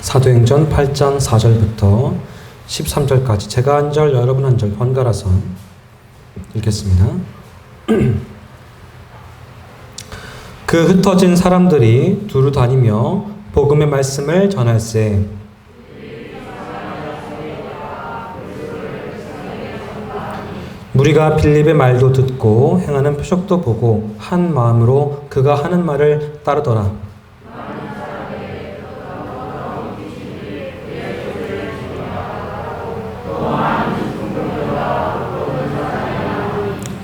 사도행전 8장 4절부터 13절까지 제가 한 절, 여러분 한 절 번갈아서 읽겠습니다. 그 흩어진 사람들이 두루 다니며 복음의 말씀을 전할세. 무리가 빌립의 말도 듣고 행하는 표적도 보고 한 마음으로 그가 하는 말을 따르더라.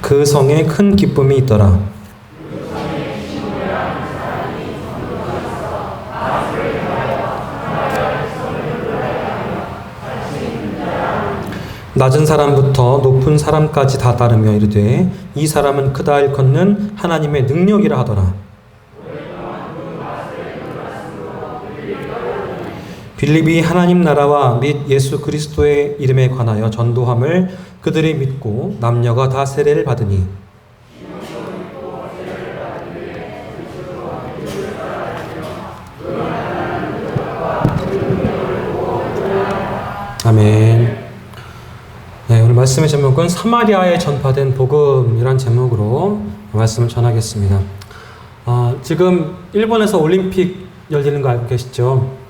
그 성에 큰 기쁨이 있더라. 낮은 사람부터 높은 사람까지 다 따르며 이르되 이 사람은 크다 일컫는 하나님의 능력이라 하더라. 빌립이 하나님 나라와 및 예수 그리스도의 이름에 관하여 전도함을 그들이 믿고 남녀가 다 세례를 받으니 아멘. 네, 오늘 말씀의 제목은 사마리아에 전파된 복음이란 제목으로 말씀을 전하겠습니다. 지금 일본에서 올림픽 열리는 거 알고 계시죠?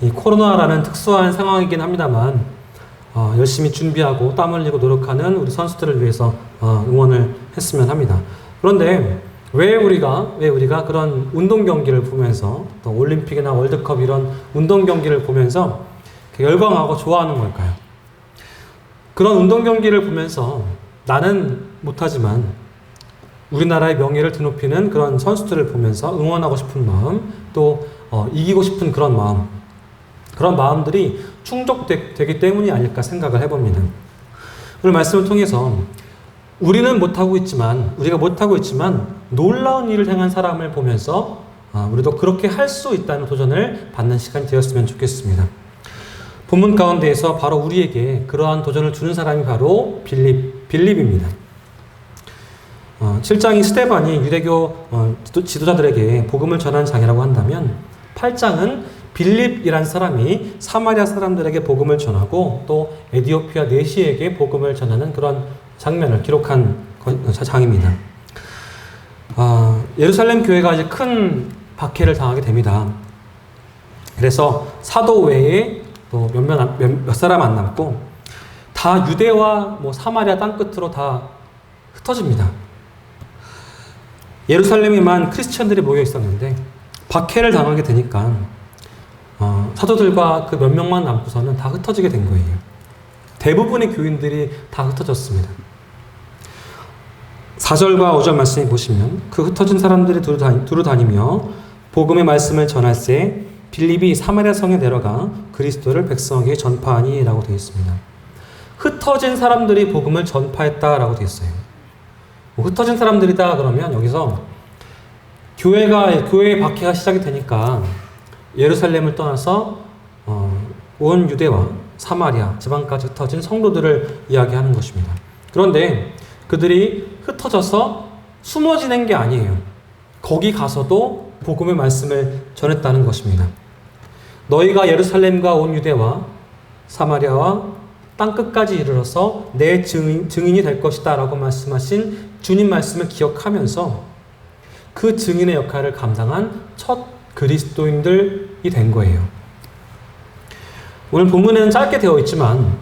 이 코로나라는 특수한 상황이긴 합니다만 열심히 준비하고 땀 흘리고 노력하는 우리 선수들을 위해서 응원을 했으면 합니다. 그런데 왜 우리가 그런 운동 경기를 보면서 또 올림픽이나 월드컵 이런 운동 경기를 보면서 열광하고 좋아하는 걸까요? 그런 운동 경기를 보면서 나는 못하지만 우리나라의 명예를 드높이는 그런 선수들을 보면서 응원하고 싶은 마음, 또 이기고 싶은 그런 마음, 그런 마음들이 충족되기 때문이 아닐까 생각을 해봅니다. 오늘 말씀을 통해서 우리가 못하고 있지만 놀라운 일을 행한 사람을 보면서 우리도 그렇게 할 수 있다는 도전을 받는 시간이 되었으면 좋겠습니다. 본문 가운데에서 바로 우리에게 그러한 도전을 주는 사람이 바로 빌립입니다. 7장이 스데반이 유대교 지도자들에게 복음을 전한 장이라고 한다면 8장은 빌립이란 사람이 사마리아 사람들에게 복음을 전하고 또 에디오피아 내시에게 복음을 전하는 그런 장면을 기록한 장입니다. 예루살렘 교회가 이제 큰 박해를 당하게 됩니다. 그래서 사도 외에 또 몇 사람 안 남고 다 유대와 사마리아 땅끝으로 다 흩어집니다. 예루살렘에만 크리스천들이 모여 있었는데 박해를 당하게 되니까 사도들과 그 몇 명만 남고서는 다 흩어지게 된 거예요. 대부분의 교인들이 다 흩어졌습니다. 4절과 5절 말씀을 보시면 그 흩어진 사람들이 두루 다니며 복음의 말씀을 전할세 빌립이 사마리아 성에 내려가 그리스도를 백성에게 전파하니 라고 되어 있습니다. 흩어진 사람들이 복음을 전파했다 라고 되어 있어요. 흩어진 사람들이다 그러면 여기서 교회의 박해가 시작이 되니까 예루살렘을 떠나서 온 유대와 사마리아 지방까지 흩어진 성도들을 이야기하는 것입니다. 그런데 그들이 흩어져서 숨어 지낸 게 아니에요. 거기 가서도 복음의 말씀을 전했다는 것입니다. 너희가 예루살렘과 온 유대와 사마리아와 땅끝까지 이르러서 내 증인이 될 것이다 라고 말씀하신 주님 말씀을 기억하면서 그 증인의 역할을 감당한 첫 그리스도인들이 된 거예요. 오늘 본문에는 짧게 되어 있지만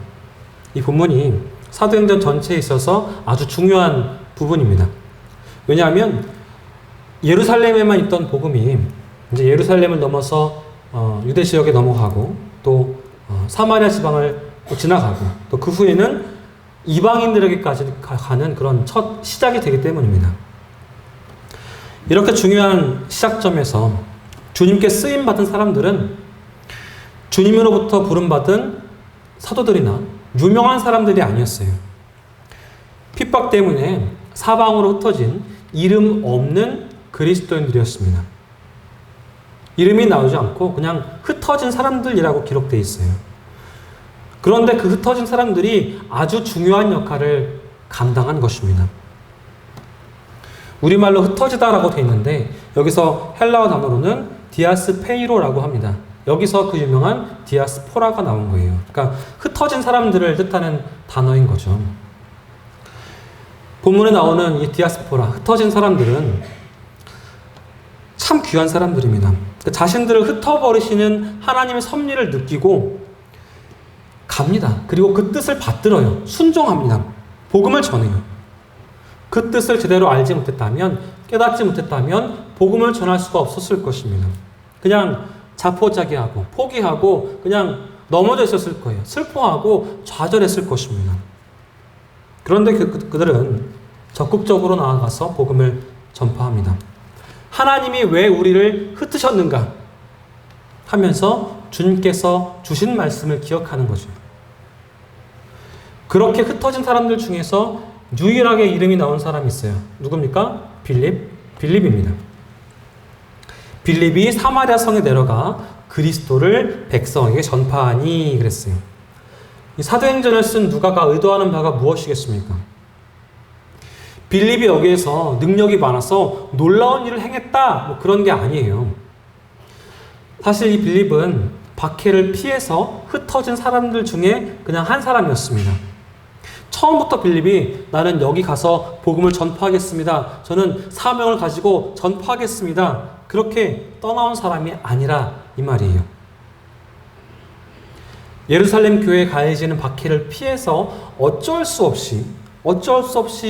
이 본문이 사도행전 전체에 있어서 아주 중요한 부분입니다. 왜냐하면 예루살렘에만 있던 복음이 이제 예루살렘을 넘어서 유대 지역에 넘어가고 또 사마리아 지방을 지나가고 또 그 후에는 이방인들에게까지 가는 그런 첫 시작이 되기 때문입니다. 이렇게 중요한 시작점에서 주님께 쓰임받은 사람들은 주님으로부터 부름받은 사도들이나 유명한 사람들이 아니었어요. 핍박 때문에 사방으로 흩어진 이름 없는 그리스도인들이었습니다. 이름이 나오지 않고 그냥 흩어진 사람들이라고 기록되어 있어요. 그런데 그 흩어진 사람들이 아주 중요한 역할을 감당한 것입니다. 우리말로 흩어지다라고 되어 있는데 여기서 헬라어 단어로는 디아스페이로라고 합니다. 여기서 그 유명한 디아스포라가 나온 거예요. 그러니까 흩어진 사람들을 뜻하는 단어인 거죠. 본문에 나오는 이 디아스포라, 흩어진 사람들은 참 귀한 사람들입니다. 자신들을 흩어버리시는 하나님의 섭리를 느끼고 갑니다. 그리고 그 뜻을 받들어요. 순종합니다. 복음을 전해요. 그 뜻을 제대로 알지 못했다면, 깨닫지 못했다면 복음을 전할 수가 없었을 것입니다. 그냥 자포자기하고 포기하고 그냥 넘어져 있었을 거예요. 슬퍼하고 좌절했을 것입니다. 그런데 그들은 적극적으로 나아가서 복음을 전파합니다. 하나님이 왜 우리를 흩으셨는가 하면서 주님께서 주신 말씀을 기억하는 거죠. 그렇게 흩어진 사람들 중에서 유일하게 이름이 나온 사람이 있어요. 누굽니까? 빌립입니다. 빌립이 사마리아 성에 내려가 그리스도를 백성에게 전파하니 그랬어요. 이 사도행전을 쓴 누가가 의도하는 바가 무엇이겠습니까? 빌립이 여기에서 능력이 많아서 놀라운 일을 행했다, 뭐 그런 게 아니에요. 사실 이 빌립은 박해를 피해서 흩어진 사람들 중에 그냥 한 사람이었습니다. 처음부터 빌립이 나는 여기 가서 복음을 전파하겠습니다. 저는 사명을 가지고 전파하겠습니다. 그렇게 떠나온 사람이 아니라 이 말이에요. 예루살렘 교회에 가해지는 박해를 피해서 어쩔 수 없이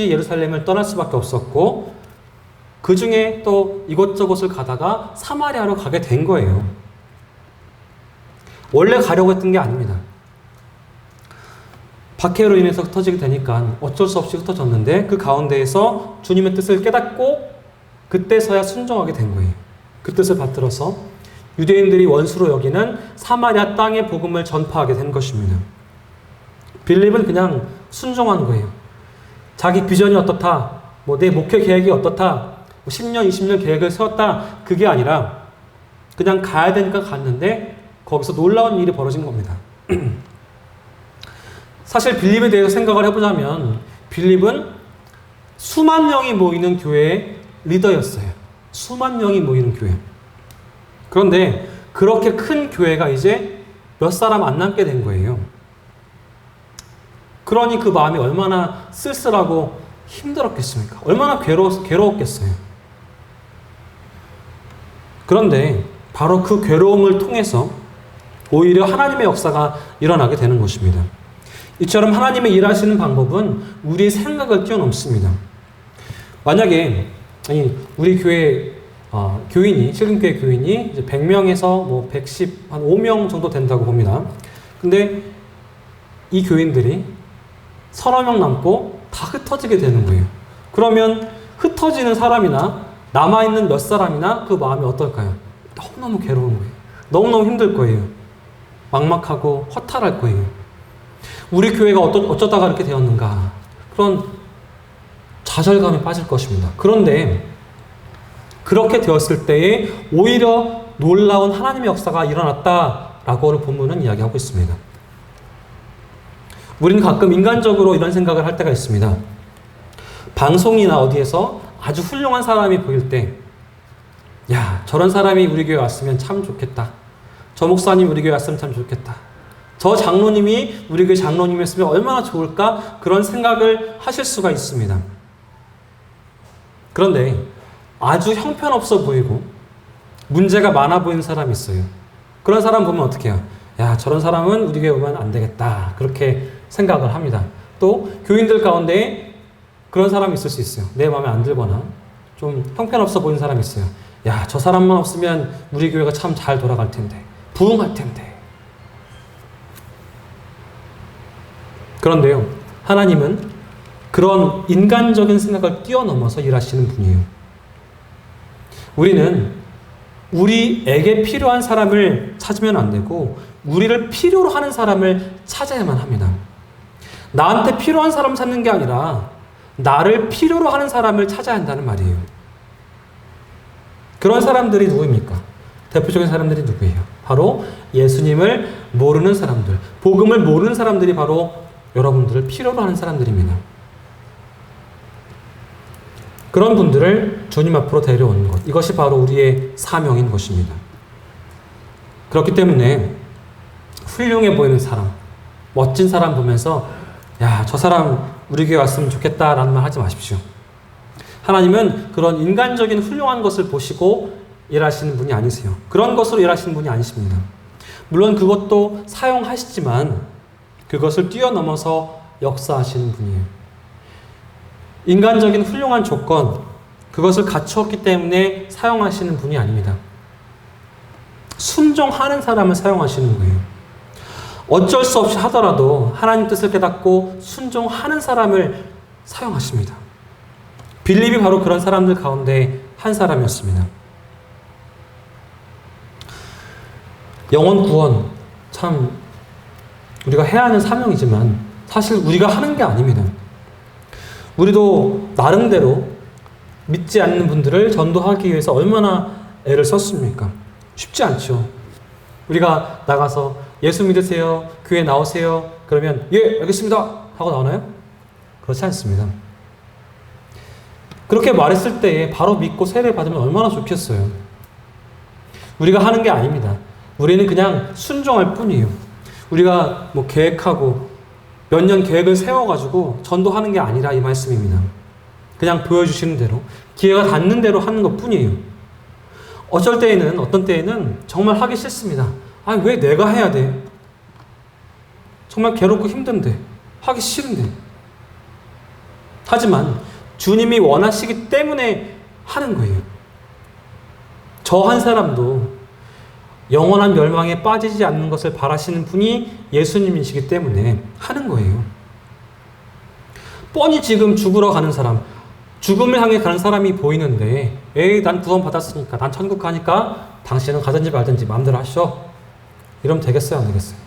예루살렘을 떠날 수밖에 없었고, 그 중에 또 이곳저곳을 가다가 사마리아로 가게 된 거예요. 원래 가려고 했던 게 아닙니다. 박해로 인해서 흩어지게 되니까 어쩔 수 없이 흩어졌는데 그 가운데에서 주님의 뜻을 깨닫고 그때서야 순종하게 된 거예요. 그 뜻을 받들어서 유대인들이 원수로 여기는 사마리아 땅의 복음을 전파하게 된 것입니다. 빌립은 그냥 순종한 거예요. 자기 비전이 어떻다, 내 목회 계획이 어떻다, 10년, 20년 계획을 세웠다, 그게 아니라 그냥 가야 되니까 갔는데 거기서 놀라운 일이 벌어진 겁니다. 사실 빌립에 대해서 생각을 해보자면 빌립은 수만 명이 모이는 교회의 리더였어요. 수만 명이 모이는 교회. 그런데 그렇게 큰 교회가 이제 몇 사람 안 남게 된 거예요. 그러니 그 마음이 얼마나 쓸쓸하고 힘들었겠습니까? 얼마나 괴로웠겠어요. 그런데 바로 그 괴로움을 통해서 오히려 하나님의 역사가 일어나게 되는 것입니다. 이처럼 하나님의 일하시는 방법은 우리의 생각을 뛰어넘습니다. 만약에 우리 교회 교인이, 실금교회 교인이 이제 100명에서 115명 정도 된다고 봅니다. 근데 이 교인들이 서너 명 남고 다 흩어지게 되는 거예요. 그러면 흩어지는 사람이나 남아있는 몇 사람이나 그 마음이 어떨까요? 너무너무 괴로운 거예요. 너무너무 힘들 거예요. 막막하고 허탈할 거예요. 우리 교회가 어쩌다가 이렇게 되었는가, 그런 좌절감에 빠질 것입니다. 그런데 그렇게 되었을 때에 오히려 놀라운 하나님의 역사가 일어났다라고 오늘 본문은 이야기하고 있습니다. 우리는 가끔 인간적으로 이런 생각을 할 때가 있습니다. 방송이나 어디에서 아주 훌륭한 사람이 보일 때, 야, 저런 사람이 우리 교회 왔으면 참 좋겠다. 저 목사님 우리 교회 왔으면 참 좋겠다. 저 장로님이 우리 교회 장로님이었으면 얼마나 좋을까? 그런 생각을 하실 수가 있습니다. 그런데 아주 형편없어 보이고 문제가 많아 보이는 사람이 있어요. 그런 사람 보면 어떻게 해요? 야, 저런 사람은 우리 교회 오면 안 되겠다. 그렇게 생각을 합니다. 또 교인들 가운데 그런 사람이 있을 수 있어요. 내 마음에 안 들거나 좀 형편없어 보이는 사람이 있어요. 야, 저 사람만 없으면 우리 교회가 참 잘 돌아갈 텐데, 부흥할 텐데. 그런데요, 하나님은 그런 인간적인 생각을 뛰어넘어서 일하시는 분이에요. 우리는 우리에게 필요한 사람을 찾으면 안 되고 우리를 필요로 하는 사람을 찾아야만 합니다. 나한테 필요한 사람 찾는 게 아니라 나를 필요로 하는 사람을 찾아야 한다는 말이에요. 그런 사람들이 누구입니까? 대표적인 사람들이 누구예요? 바로 예수님을 모르는 사람들, 복음을 모르는 사람들이 바로 여러분들을 필요로 하는 사람들입니다. 그런 분들을 주님 앞으로 데려오는 것, 이것이 바로 우리의 사명인 것입니다. 그렇기 때문에 훌륭해 보이는 사람, 멋진 사람 보면서 야, 저 사람 우리 교회 왔으면 좋겠다라는 말 하지 마십시오. 하나님은 그런 인간적인 훌륭한 것을 보시고 일하시는 분이 아니세요. 그런 것으로 일하시는 분이 아니십니다. 물론 그것도 사용하시지만 그것을 뛰어넘어서 역사하시는 분이에요. 인간적인 훌륭한 조건, 그것을 갖추었기 때문에 사용하시는 분이 아닙니다. 순종하는 사람을 사용하시는 거예요. 어쩔 수 없이 하더라도 하나님 뜻을 깨닫고 순종하는 사람을 사용하십니다. 빌립이 바로 그런 사람들 가운데 한 사람이었습니다. 영혼 구원, 참 우리가 해야 하는 사명이지만 사실 우리가 하는 게 아닙니다. 우리도 나름대로 믿지 않는 분들을 전도하기 위해서 얼마나 애를 썼습니까? 쉽지 않죠. 우리가 나가서 예수 믿으세요, 교회 나오세요, 그러면 예, 알겠습니다 하고 나오나요? 그렇지 않습니다. 그렇게 말했을 때 바로 믿고 세례 받으면 얼마나 좋겠어요. 우리가 하는 게 아닙니다. 우리는 그냥 순종할 뿐이에요. 우리가 뭐 계획하고 몇 년 계획을 세워가지고 전도하는 게 아니라 이 말씀입니다. 그냥 보여주시는 대로, 기회가 닿는 대로 하는 것 뿐이에요. 어떤 때에는 정말 하기 싫습니다. 아니, 왜 내가 해야 돼? 정말 괴롭고 힘든데, 하기 싫은데. 하지만 주님이 원하시기 때문에 하는 거예요. 저 한 사람도 영원한 멸망에 빠지지 않는 것을 바라시는 분이 예수님이시기 때문에 하는 거예요. 뻔히 지금 죽으러 가는 사람, 죽음을 향해 가는 사람이 보이는데 에이, 난 구원 받았으니까, 난 천국 가니까 당신은 가든지 말든지 마음대로 하시오. 이러면 되겠어요, 안 되겠어요?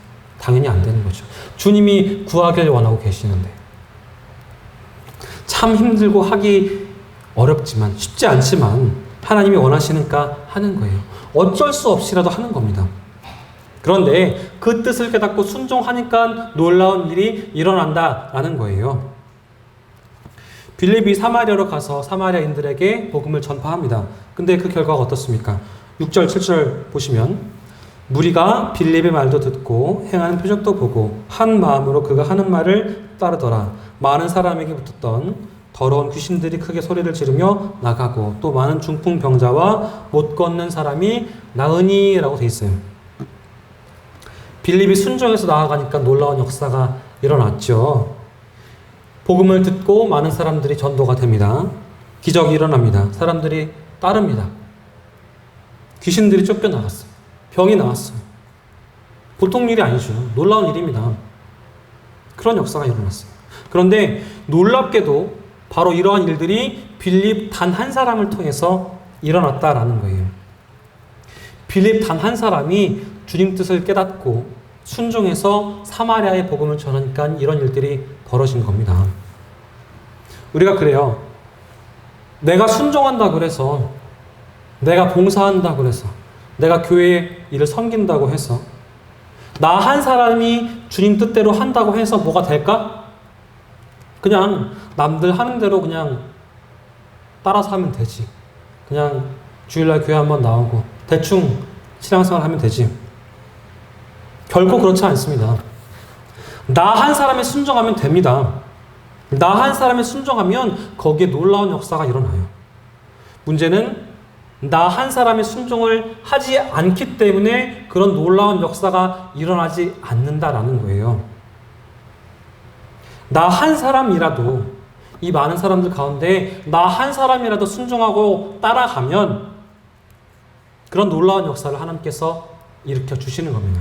당연히 안 되는 거죠. 주님이 구하길 원하고 계시는데. 참 힘들고 하기 어렵지만, 쉽지 않지만 하나님이 원하시니까 하는 거예요. 어쩔 수 없이라도 하는 겁니다. 그런데 그 뜻을 깨닫고 순종하니까 놀라운 일이 일어난다라는 거예요. 빌립이 사마리아로 가서 사마리아인들에게 복음을 전파합니다. 근데 그 결과가 어떻습니까? 6절, 7절 보시면 무리가 빌립의 말도 듣고 행하는 표적도 보고 한 마음으로 그가 하는 말을 따르더라. 많은 사람에게 붙었던 더러운 귀신들이 크게 소리를 지르며 나가고 또 많은 중풍병자와 못 걷는 사람이 나으니 라고 돼 있어요. 빌립이 순종해서 나아가니까 놀라운 역사가 일어났죠. 복음을 듣고 많은 사람들이 전도가 됩니다. 기적이 일어납니다. 사람들이 따릅니다. 귀신들이 쫓겨나갔어요. 병이 나왔어요. 보통 일이 아니죠. 놀라운 일입니다. 그런 역사가 일어났어요. 그런데 놀랍게도 바로 이러한 일들이 빌립 단 한 사람을 통해서 일어났다라는 거예요. 빌립 단 한 사람이 주님 뜻을 깨닫고 순종해서 사마리아의 복음을 전하니까 이런 일들이 벌어진 겁니다. 우리가 그래요. 내가 순종한다 그래서, 내가 봉사한다 그래서, 내가 교회의 일을 섬긴다고 해서, 나 한 사람이 주님 뜻대로 한다고 해서 뭐가 될까? 그냥 남들 하는 대로 그냥 따라서 하면 되지. 그냥 주일날 교회 한번 나오고 대충 신앙생활 하면 되지. 결코 그렇지 않습니다. 나 한 사람에 순종하면 됩니다. 나 한 사람에 순종하면 거기에 놀라운 역사가 일어나요. 문제는 나 한 사람의 순종을 하지 않기 때문에 그런 놀라운 역사가 일어나지 않는다라는 거예요. 나 한 사람이라도, 이 많은 사람들 가운데 나 한 사람이라도 순종하고 따라가면 그런 놀라운 역사를 하나님께서 일으켜 주시는 겁니다.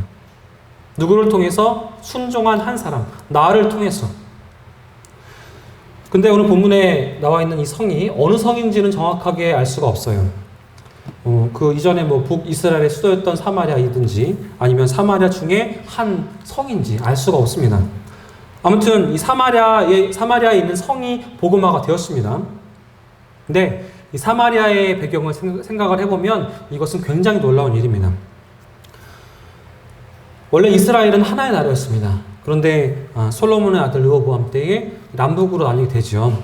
누구를 통해서? 순종한 한 사람, 나를 통해서. 근데 오늘 본문에 나와 있는 이 성이 어느 성인지는 정확하게 알 수가 없어요. 그 이전에 뭐 북이스라엘의 수도였던 사마리아이든지 아니면 사마리아 중에 한 성인지 알 수가 없습니다. 아무튼 이 사마리아에 있는 성이 복음화가 되었습니다. 근데 이 사마리아의 배경을 생각을 해보면 이것은 굉장히 놀라운 일입니다. 원래 이스라엘은 하나의 나라였습니다. 그런데 솔로몬의 아들 르호보암 때에 남북으로 나뉘게 되죠.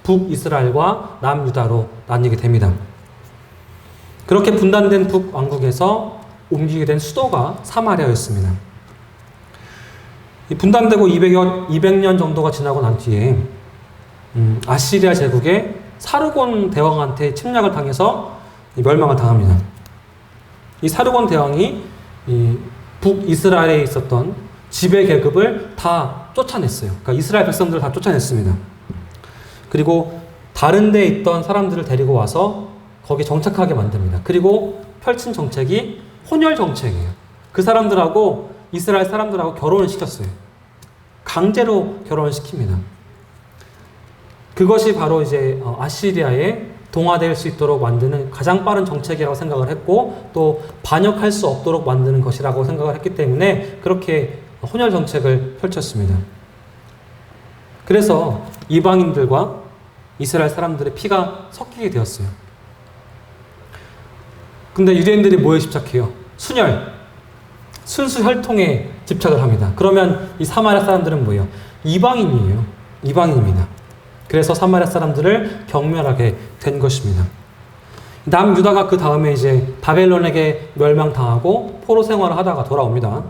북이스라엘과 남유다로 나뉘게 됩니다. 그렇게 분단된 북왕국에서 옮기게 된 수도가 사마리아였습니다. 분단되고 200년 정도가 지나고 난 뒤에 아시리아 제국의 사르곤 대왕한테 침략을 당해서 멸망을 당합니다. 이 사르곤 대왕이 이 북이스라엘에 있었던 지배 계급을 다 쫓아냈어요. 그러니까 이스라엘 백성들을 다 쫓아냈습니다. 그리고 다른 데에 있던 사람들을 데리고 와서 거기 정착하게 만듭니다. 그리고 펼친 정책이 혼혈 정책이에요. 그 사람들하고 이스라엘 사람들하고 결혼을 시켰어요. 강제로 결혼을 시킵니다. 그것이 바로 이제 아시리아에 동화될 수 있도록 만드는 가장 빠른 정책이라고 생각을 했고, 또 반역할 수 없도록 만드는 것이라고 생각을 했기 때문에 그렇게 혼혈 정책을 펼쳤습니다. 그래서 이방인들과 이스라엘 사람들의 피가 섞이게 되었어요. 근데 유대인들이 뭐에 집착해요? 순혈, 순수 혈통에 집착을 합니다. 그러면 이 사마리아 사람들은 뭐예요? 이방인이에요. 이방인입니다. 그래서 사마리아 사람들을 경멸하게 된 것입니다. 남유다가 그 다음에 이제 바벨론에게 멸망당하고 포로 생활을 하다가 돌아옵니다.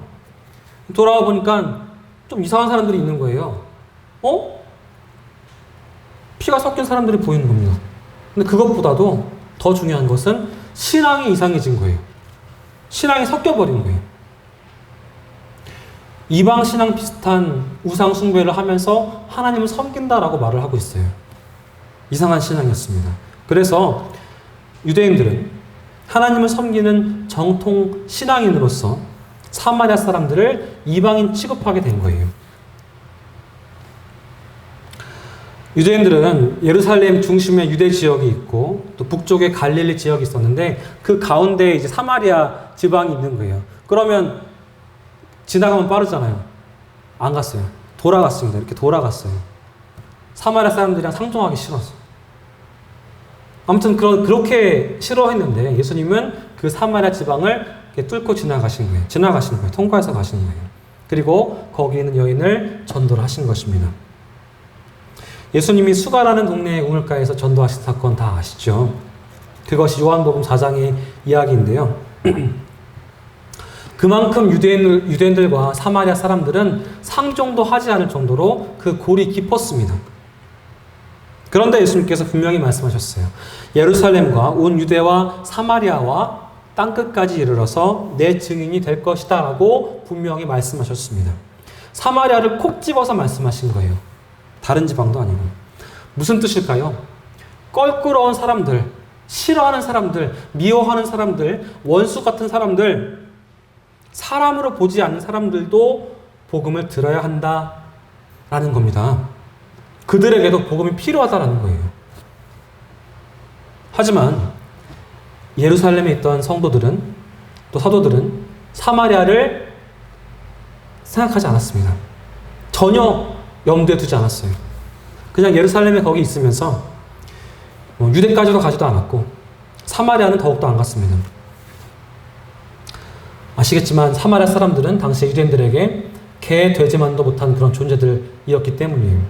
돌아와 보니까 좀 이상한 사람들이 있는 거예요. 피가 섞인 사람들이 보이는 겁니다. 근데 그것보다도 더 중요한 것은 신앙이 이상해진 거예요. 신앙이 섞여버린 거예요. 이방 신앙 비슷한 우상 숭배를 하면서 하나님을 섬긴다라고 말을 하고 있어요. 이상한 신앙이었습니다. 그래서 유대인들은 하나님을 섬기는 정통 신앙인으로서 사마리아 사람들을 이방인 취급하게 된 거예요. 유대인들은 예루살렘 중심에 유대 지역이 있고 또 북쪽에 갈릴리 지역이 있었는데 그 가운데에 이제 사마리아 지방이 있는 거예요. 그러면 지나가면 빠르잖아요. 안 갔어요. 돌아갔습니다. 이렇게 돌아갔어요. 사마리아 사람들이랑 상종하기 싫어서. 아무튼 그렇게 싫어했는데 예수님은 그 사마리아 지방을 이렇게 뚫고 지나가신 거예요. 통과해서 가시는 거예요. 그리고 거기 있는 여인을 전도를 하신 것입니다. 예수님이 수가라는 동네의 우물가에서 전도하신 사건 다 아시죠? 그것이 요한복음 4장의 이야기인데요. 그만큼 유대인들과 사마리아 사람들은 상종도 하지 않을 정도로 그 골이 깊었습니다. 그런데 예수님께서 분명히 말씀하셨어요. 예루살렘과 온 유대와 사마리아와 땅끝까지 이르러서 내 증인이 될 것이다 라고 분명히 말씀하셨습니다. 사마리아를 콕 집어서 말씀하신 거예요. 다른 지방도 아니고. 무슨 뜻일까요? 껄끄러운 사람들, 싫어하는 사람들, 미워하는 사람들, 원수 같은 사람들, 사람으로 보지 않는 사람들도 복음을 들어야 한다라는 겁니다. 그들에게도 복음이 필요하다라는 거예요. 하지만 예루살렘에 있던 성도들은, 또 사도들은 사마리아를 생각하지 않았습니다. 전혀 염두에 두지 않았어요. 그냥 예루살렘에 거기 있으면서 유대까지도 가지도 않았고 사마리아는 더욱더 안 갔습니다. 아시겠지만 사마리아 사람들은 당시 유대인들에게 개, 돼지만도 못한 그런 존재들이었기 때문이에요.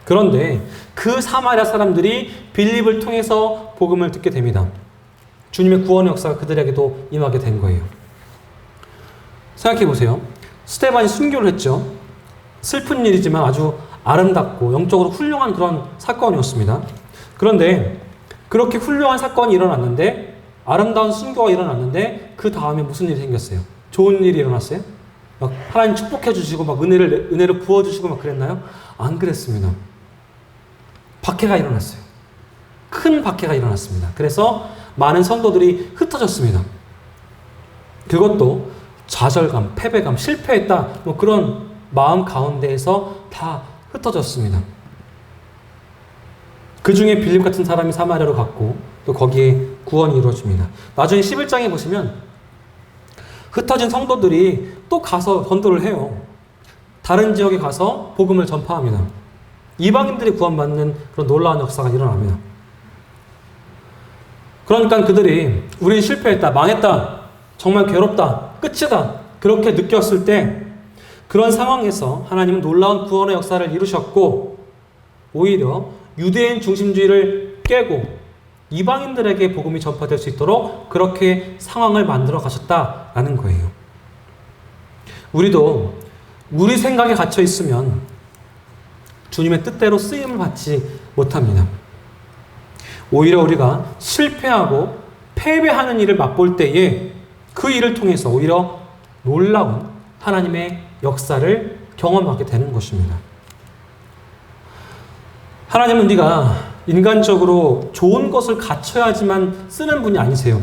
그런데 그 사마리아 사람들이 빌립을 통해서 복음을 듣게 됩니다. 주님의 구원의 역사가 그들에게도 임하게 된 거예요. 생각해 보세요. 스데반이 순교를 했죠. 슬픈 일이지만 아주 아름답고 영적으로 훌륭한 그런 사건이었습니다. 그런데 그렇게 훌륭한 사건이 일어났는데, 아름다운 순교가 일어났는데 그 다음에 무슨 일이 생겼어요? 좋은 일이 일어났어요? 막 하나님 축복해 주시고 막 은혜를 부어 주시고 막 그랬나요? 안 그랬습니다. 박해가 일어났어요. 큰 박해가 일어났습니다. 그래서 많은 성도들이 흩어졌습니다. 그것도 좌절감, 패배감, 실패했다 뭐 그런 마음 가운데에서 다 흩어졌습니다. 그 중에 빌립 같은 사람이 사마리아로 갔고 또 거기에 구원이 이루어집니다. 나중에 11장에 보시면 흩어진 성도들이 또 가서 전도를 해요. 다른 지역에 가서 복음을 전파합니다. 이방인들이 구원받는 그런 놀라운 역사가 일어납니다. 그러니까 그들이 우린 실패했다, 망했다, 정말 괴롭다, 끝이다 그렇게 느꼈을 때 그런 상황에서 하나님은 놀라운 구원의 역사를 이루셨고 오히려 유대인 중심주의를 깨고 이방인들에게 복음이 전파될 수 있도록 그렇게 상황을 만들어 가셨다 있다라는 거예요. 우리도 우리 생각에 갇혀 있으면 주님의 뜻대로 쓰임을 받지 못합니다. 오히려 우리가 실패하고 패배하는 일을 맛볼 때에 그 일을 통해서 오히려 놀라운 하나님의 역사를 경험하게 되는 것입니다. 하나님은 네가 인간적으로 좋은 것을 갖춰야지만 쓰는 분이 아니세요.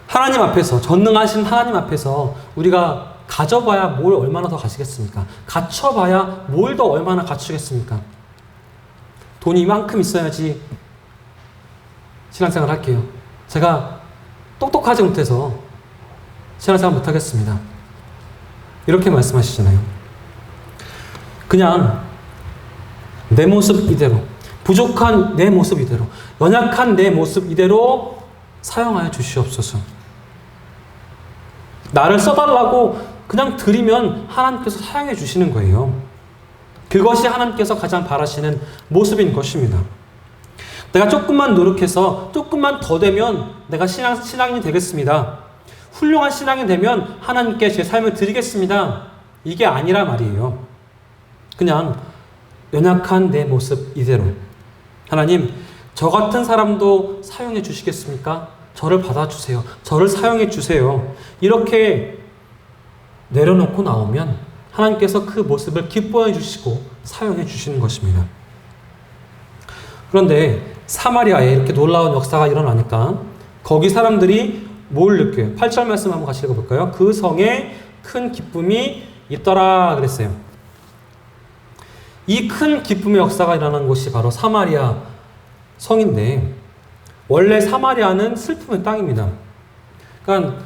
하나님 앞에서, 전능하신 하나님 앞에서 우리가 가져봐야 뭘 얼마나 더 가지겠습니까? 갖춰봐야 뭘 더 얼마나 갖추겠습니까? 돈이 이만큼 있어야지 신앙생활 할게요. 제가 똑똑하지 못해서 신앙생활 못하겠습니다. 이렇게 말씀하시잖아요. 그냥 내 모습 이대로, 부족한 내 모습 이대로, 연약한 내 모습 이대로 사용하여 주시옵소서. 나를 써달라고 그냥 드리면 하나님께서 사용해 주시는 거예요. 그것이 하나님께서 가장 바라시는 모습인 것입니다. 내가 조금만 노력해서 조금만 더 되면 내가 신앙인이 되겠습니다. 훌륭한 신앙이 되면 하나님께 제 삶을 드리겠습니다. 이게 아니라 말이에요. 그냥 연약한 내 모습 이대로, 하나님, 저 같은 사람도 사용해 주시겠습니까? 저를 받아주세요. 저를 사용해 주세요. 이렇게 내려놓고 나오면 하나님께서 그 모습을 기뻐해 주시고 사용해 주시는 것입니다. 그런데 사마리아에 이렇게 놀라운 역사가 일어나니까 거기 사람들이 뭘 느껴요? 8절 말씀 한번 같이 읽어볼까요? 그 성에 큰 기쁨이 있더라 그랬어요. 이 큰 기쁨의 역사가 일어난 곳이 바로 사마리아 성인데, 원래 사마리아는 슬픔의 땅입니다. 그러니까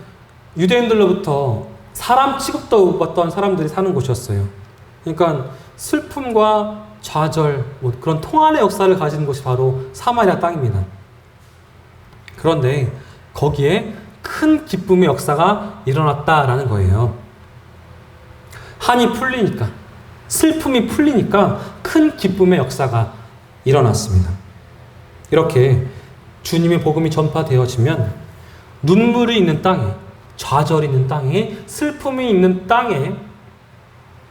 유대인들로부터 사람 취급도 못 받던 사람들이 사는 곳이었어요. 그러니까 슬픔과 좌절, 그런 통한의 역사를 가진 곳이 바로 사마리아 땅입니다. 그런데 거기에 큰 기쁨의 역사가 일어났다라는 거예요. 한이 풀리니까, 슬픔이 풀리니까 큰 기쁨의 역사가 일어났습니다. 이렇게 주님의 복음이 전파되어지면 눈물이 있는 땅에, 좌절이 있는 땅에, 슬픔이 있는 땅에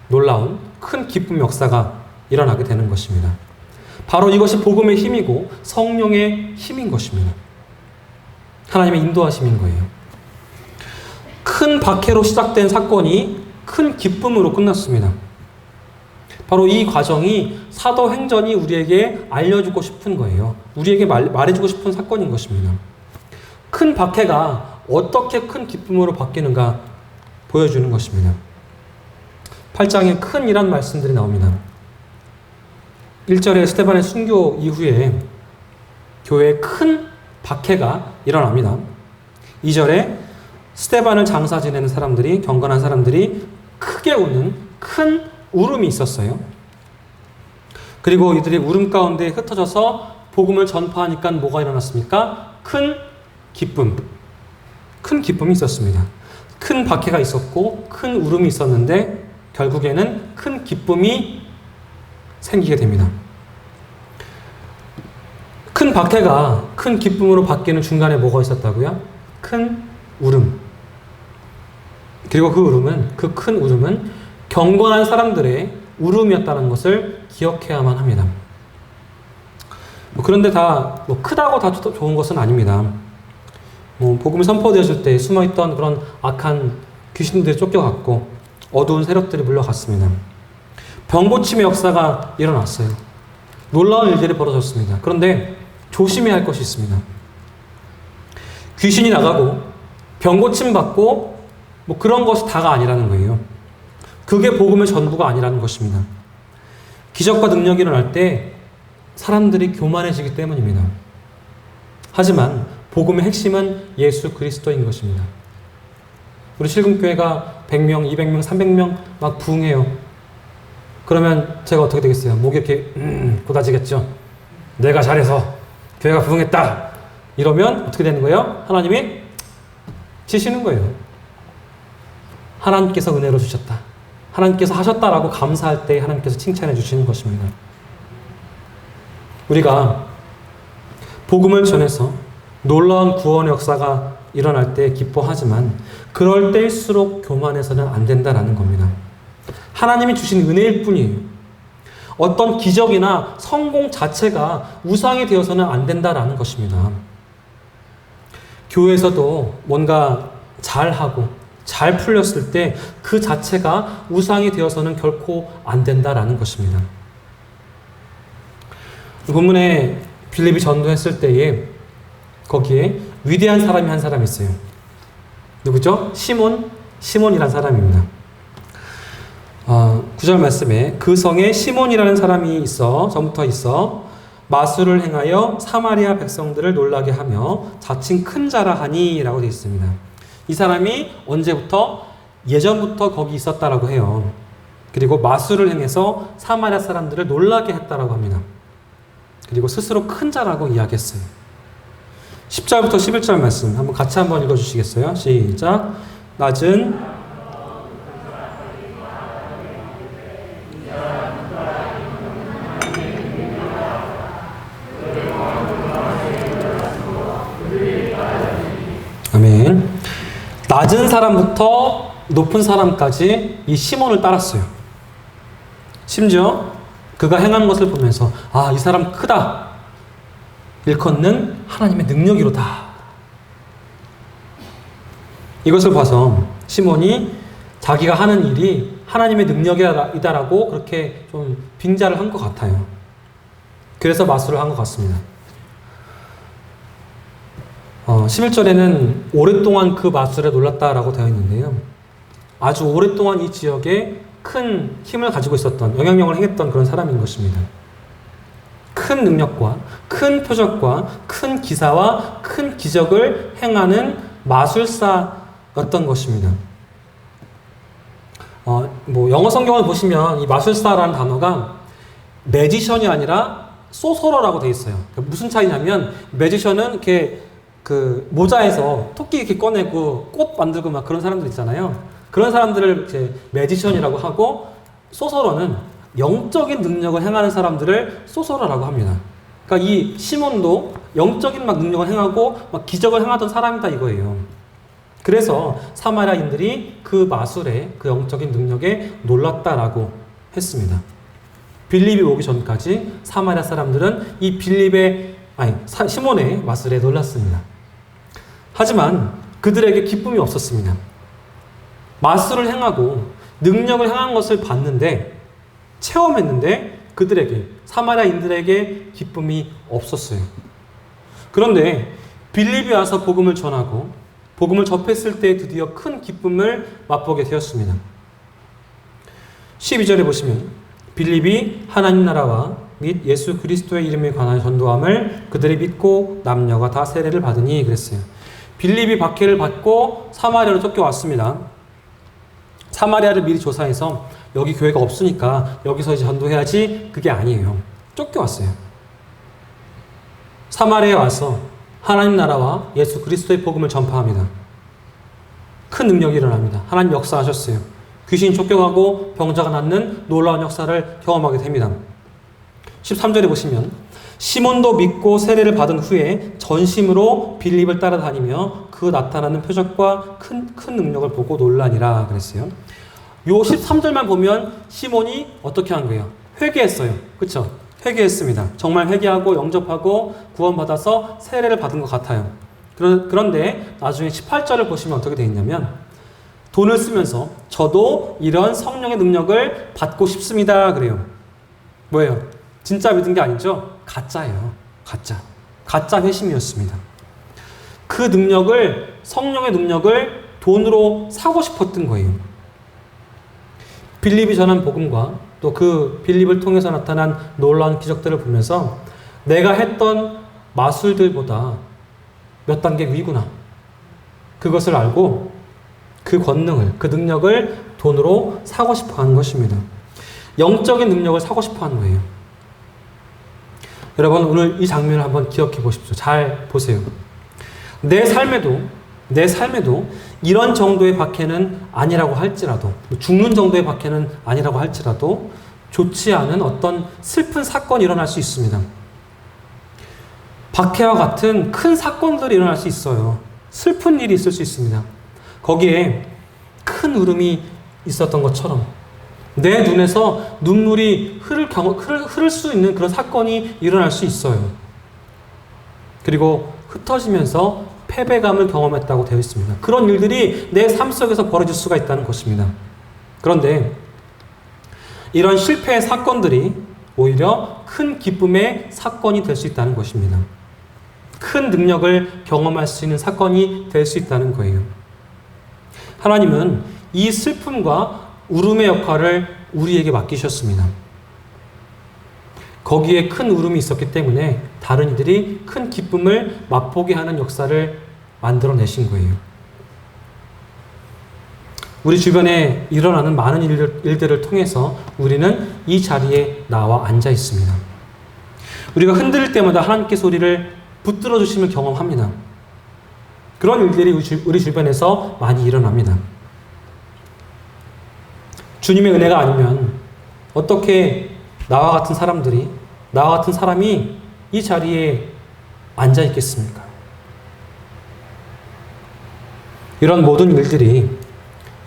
놀라운 큰 기쁨의 역사가 일어나게 되는 것입니다. 바로 이것이 복음의 힘이고 성령의 힘인 것입니다. 하나님의 인도하심인 거예요. 큰 박해로 시작된 사건이 큰 기쁨으로 끝났습니다. 바로 이 과정이 사도행전이 우리에게 알려주고 싶은 거예요. 우리에게 말해주고 싶은 사건인 것입니다. 큰 박해가 어떻게 큰 기쁨으로 바뀌는가 보여주는 것입니다. 8장에 큰이란 말씀들이 나옵니다. 1절에 스데반의 순교 이후에 교회에 큰 박해가 일어납니다. 2절에 스데반을 장사 지내는 사람들이, 경건한 사람들이 크게 우는 큰 울음이 있었어요. 그리고 이들이 울음 가운데 흩어져서 복음을 전파하니까 뭐가 일어났습니까? 큰 기쁨이 있었습니다. 큰 박해가 있었고 큰 울음이 있었는데 결국에는 큰 기쁨이 생기게 됩니다. 큰 박해가 큰 기쁨으로 바뀌는 중간에 뭐가 있었다고요? 큰 울음. 그리고 그 큰 울음은 경건한 사람들의 울음이었다는 것을 기억해야만 합니다. 그런데 다 크다고 다 좋은 것은 아닙니다. 복음이 선포되어질 때 숨어있던 그런 악한 귀신들이 쫓겨갔고 어두운 세력들이 물러갔습니다. 병고침의 역사가 일어났어요. 놀라운 일들이 벌어졌습니다. 그런데 조심해야 할 것이 있습니다. 귀신이 나가고 병고침 받고 그런 것이 다가 아니라는 거예요. 그게 복음의 전부가 아니라는 것입니다. 기적과 능력이 일어날 때 사람들이 교만해지기 때문입니다. 하지만 복음의 핵심은 예수 그리스도인 것입니다. 우리 실금교회가 100명, 200명, 300명 막 부흥해요. 그러면 제가 어떻게 되겠어요? 목이 이렇게 곧아지겠죠. 내가 잘해서 교회가 부흥했다. 이러면 어떻게 되는 거예요? 하나님이 치시는 거예요. 하나님께서 은혜로 주셨다. 하나님께서 하셨다라고 감사할 때 하나님께서 칭찬해 주시는 것입니다. 우리가 복음을 전해서 놀라운 구원의 역사가 일어날 때 기뻐하지만 그럴 때일수록 교만해서는 안 된다라는 겁니다. 하나님이 주신 은혜일 뿐이에요. 어떤 기적이나 성공 자체가 우상이 되어서는 안 된다라는 것입니다. 교회에서도 뭔가 잘하고 잘 풀렸을 때 그 자체가 우상이 되어서는 결코 안 된다라는 것입니다. 본문에 빌립이 전도했을 때에 거기에 위대한 사람이 한 사람이 있어요. 누구죠? 시몬이라는 사람입니다. 9절 말씀에 그 성에 시몬이라는 사람이 전부터 있어 마술을 행하여 사마리아 백성들을 놀라게 하며 자칭 큰 자라 하니 라고 되어 있습니다. 이 사람이 언제부터? 예전부터 거기 있었다라고 해요. 그리고 마술을 행해서 사마리아 사람들을 놀라게 했다라고 합니다. 그리고 스스로 큰 자라고 이야기했어요. 10절부터 11절 말씀 한번 같이 한번 읽어주시겠어요? 시작. 낮은 아멘. 낮은 사람부터 높은 사람까지 이 시몬을 따랐어요. 심지어 그가 행한 것을 보면서 이 사람 크다. 일컫는 하나님의 능력이로다. 이것을 봐서 시몬이 자기가 하는 일이 하나님의 능력이다라고 그렇게 좀 빙자를 한 것 같아요. 그래서 마술을 한 것 같습니다. 11절에는 오랫동안 그 마술에 놀랐다라고 되어 있는데요. 아주 오랫동안 이 지역에 큰 힘을 가지고 있었던, 영향력을 행했던 그런 사람인 것입니다. 큰 능력과 큰 표적과 큰 기사와 큰 기적을 행하는 마술사였던 것입니다. 영어 성경을 보시면 이 마술사라는 단어가 매지션이 아니라 소서러라고 되어 있어요. 무슨 차이냐면 매지션은 이렇게 그 모자에서 토끼 이렇게 꺼내고 꽃 만들고 막 그런 사람들 있잖아요. 그런 사람들을 이제 매지션이라고 하고 소서러는 영적인 능력을 행하는 사람들을 소서러라고 합니다. 그러니까 이 시몬도 영적인 막 능력을 행하고 막 기적을 행하던 사람이다 이거예요. 그래서 사마리아인들이 그 마술에, 그 영적인 능력에 놀랐다라고 했습니다. 빌립이 오기 전까지 사마리아 사람들은 이 시몬의 마술에 놀랐습니다. 하지만 그들에게 기쁨이 없었습니다. 마술을 행하고 능력을 행한 것을 봤는데, 체험했는데 그들에게, 사마리아인들에게 기쁨이 없었어요. 그런데 빌립이 와서 복음을 전하고 복음을 접했을 때 드디어 큰 기쁨을 맛보게 되었습니다. 12절에 보시면 빌립이 하나님 나라와 및 예수 그리스도의 이름에 관한 전도함을 그들이 믿고 남녀가 다 세례를 받으니 그랬어요. 빌립이 박해를 받고 사마리아로 쫓겨왔습니다. 사마리아를 미리 조사해서 여기 교회가 없으니까 여기서 이제 전도해야지, 그게 아니에요. 쫓겨왔어요. 사마리아에 와서 하나님 나라와 예수 그리스도의 복음을 전파합니다. 큰 능력이 일어납니다. 하나님 역사하셨어요. 귀신이 쫓겨가고 병자가 낫는 놀라운 역사를 경험하게 됩니다. 13절에 보시면 시몬도 믿고 세례를 받은 후에 전심으로 빌립을 따라다니며 그 나타나는 표적과 큰 능력을 보고 놀라니라 그랬어요. 요 13절만 보면 시몬이 어떻게 한 거예요? 회개했어요. 그렇죠? 회개했습니다. 정말 회개하고 영접하고 구원받아서 세례를 받은 것 같아요. 그런데 나중에 18절을 보시면 어떻게 되어 있냐면 돈을 쓰면서 저도 이런 성령의 능력을 받고 싶습니다. 그래요. 뭐예요? 진짜 믿은 게 아니죠? 가짜예요. 가짜 회심이었습니다. 그 능력을, 성령의 능력을 돈으로 사고 싶었던 거예요. 빌립이 전한 복음과 또 그 빌립을 통해서 나타난 놀라운 기적들을 보면서 내가 했던 마술들보다 몇 단계 위구나. 그것을 알고 그 권능을, 그 능력을 돈으로 사고 싶어 하는 것입니다. 영적인 능력을 사고 싶어 하는 거예요. 여러분, 오늘 이 장면을 한번 기억해 보십시오. 잘 보세요. 내 삶에도 이런 정도의 박해는 아니라고 할지라도, 죽는 정도의 박해는 아니라고 할지라도 좋지 않은 어떤 슬픈 사건이 일어날 수 있습니다. 박해와 같은 큰 사건들이 일어날 수 있어요. 슬픈 일이 있을 수 있습니다. 거기에 큰 울음이 있었던 것처럼 내 눈에서 눈물이 흐를 수 있는 그런 사건이 일어날 수 있어요. 그리고 흩어지면서 패배감을 경험했다고 되어 있습니다. 그런 일들이 내 삶 속에서 벌어질 수가 있다는 것입니다. 그런데 이런 실패의 사건들이 오히려 큰 기쁨의 사건이 될 수 있다는 것입니다. 큰 능력을 경험할 수 있는 사건이 될 수 있다는 거예요. 하나님은 이 슬픔과 울음의 역할을 우리에게 맡기셨습니다. 거기에 큰 울음이 있었기 때문에 다른 이들이 큰 기쁨을 맛보게 하는 역사를 만들어내신 거예요. 우리 주변에 일어나는 많은 일들을 통해서 우리는 이 자리에 나와 앉아 있습니다. 우리가 흔들릴 때마다 하나님께서 우리를 붙들어 주심을 경험합니다. 그런 일들이 우리 주변에서 많이 일어납니다. 주님의 은혜가 아니면 어떻게 나와 같은 사람이 이 자리에 앉아 있겠습니까? 이런 모든 일들이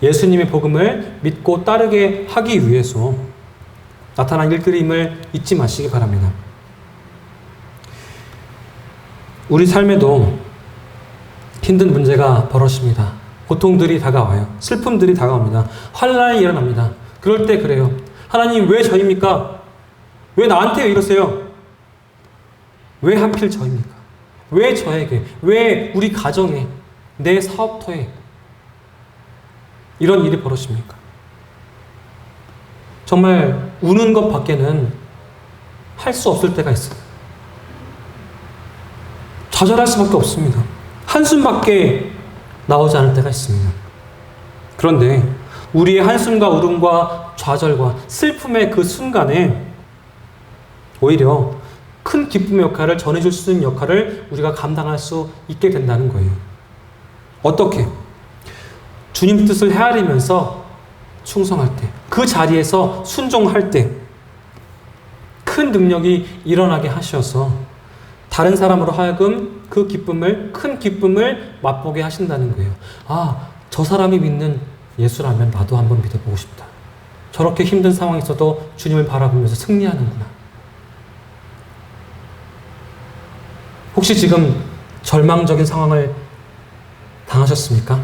예수님의 복음을 믿고 따르게 하기 위해서 나타난 일들임을 잊지 마시기 바랍니다. 우리 삶에도 힘든 문제가 벌어집니다. 고통들이 다가와요. 슬픔들이 다가옵니다. 환난이 일어납니다. 그럴 때 그래요. 하나님 왜 저입니까? 왜 나한테 이러세요? 왜 하필 저입니까? 왜 저에게? 왜 우리 가정에? 내 사업터에? 이런 일이 벌어집니까? 정말 우는 것 밖에는 할 수 없을 때가 있어요. 좌절할 수밖에 없습니다. 한숨밖에 나오지 않을 때가 있습니다. 그런데 우리의 한숨과 울음과 좌절과 슬픔의 그 순간에 오히려 큰 기쁨의 역할을 전해줄 수 있는 역할을 우리가 감당할 수 있게 된다는 거예요. 어떻게? 주님 뜻을 헤아리면서 충성할 때, 그 자리에서 순종할 때 큰 능력이 일어나게 하셔서 다른 사람으로 하여금 그 기쁨을, 큰 기쁨을 맛보게 하신다는 거예요. 아, 저 사람이 믿는 예수라면 나도 한번 믿어보고 싶다. 저렇게 힘든 상황이 있어도 주님을 바라보면서 승리하는구나. 혹시 지금 절망적인 상황을 당하셨습니까?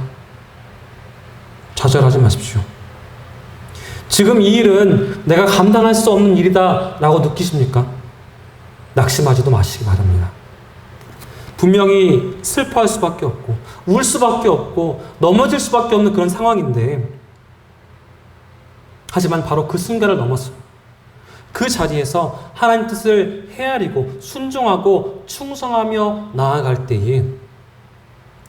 좌절하지 마십시오. 지금 이 일은 내가 감당할 수 없는 일이다 라고 느끼십니까? 낙심하지도 마시기 바랍니다. 분명히 슬퍼할 수밖에 없고 울 수밖에 없고 넘어질 수밖에 없는 그런 상황인데, 하지만 바로 그 순간을 넘어서 그 자리에서 하나님 뜻을 헤아리고 순종하고 충성하며 나아갈 때에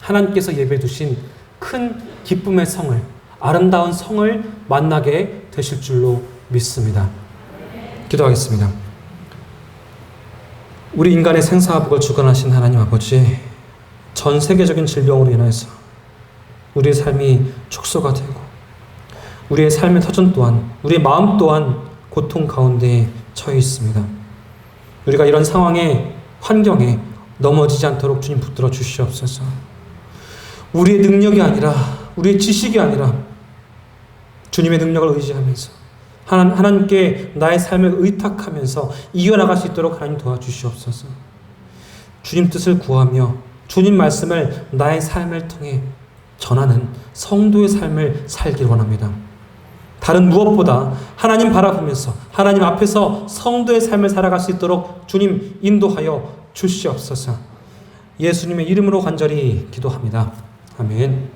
하나님께서 예배해 두신 큰 기쁨의 성을, 아름다운 성을 만나게 되실 줄로 믿습니다. 기도하겠습니다. 우리 인간의 생사화복을 주관하신 하나님 아버지, 전 세계적인 질병으로 인해서 우리의 삶이 축소가 되고 우리의 삶의 터전 또한, 우리의 마음 또한 고통 가운데 처해 있습니다. 우리가 이런 상황에, 환경에 넘어지지 않도록 주님 붙들어 주시옵소서. 우리의 능력이 아니라, 우리의 지식이 아니라 주님의 능력을 의지하면서 하나님께 나의 삶을 의탁하면서 이어나갈 수 있도록 하나님 도와주시옵소서. 주님 뜻을 구하며 주님 말씀을 나의 삶을 통해 전하는 성도의 삶을 살길 원합니다. 다른 무엇보다 하나님 바라보면서 하나님 앞에서 성도의 삶을 살아갈 수 있도록 주님 인도하여 주시옵소서. 예수님의 이름으로 간절히 기도합니다. 아멘.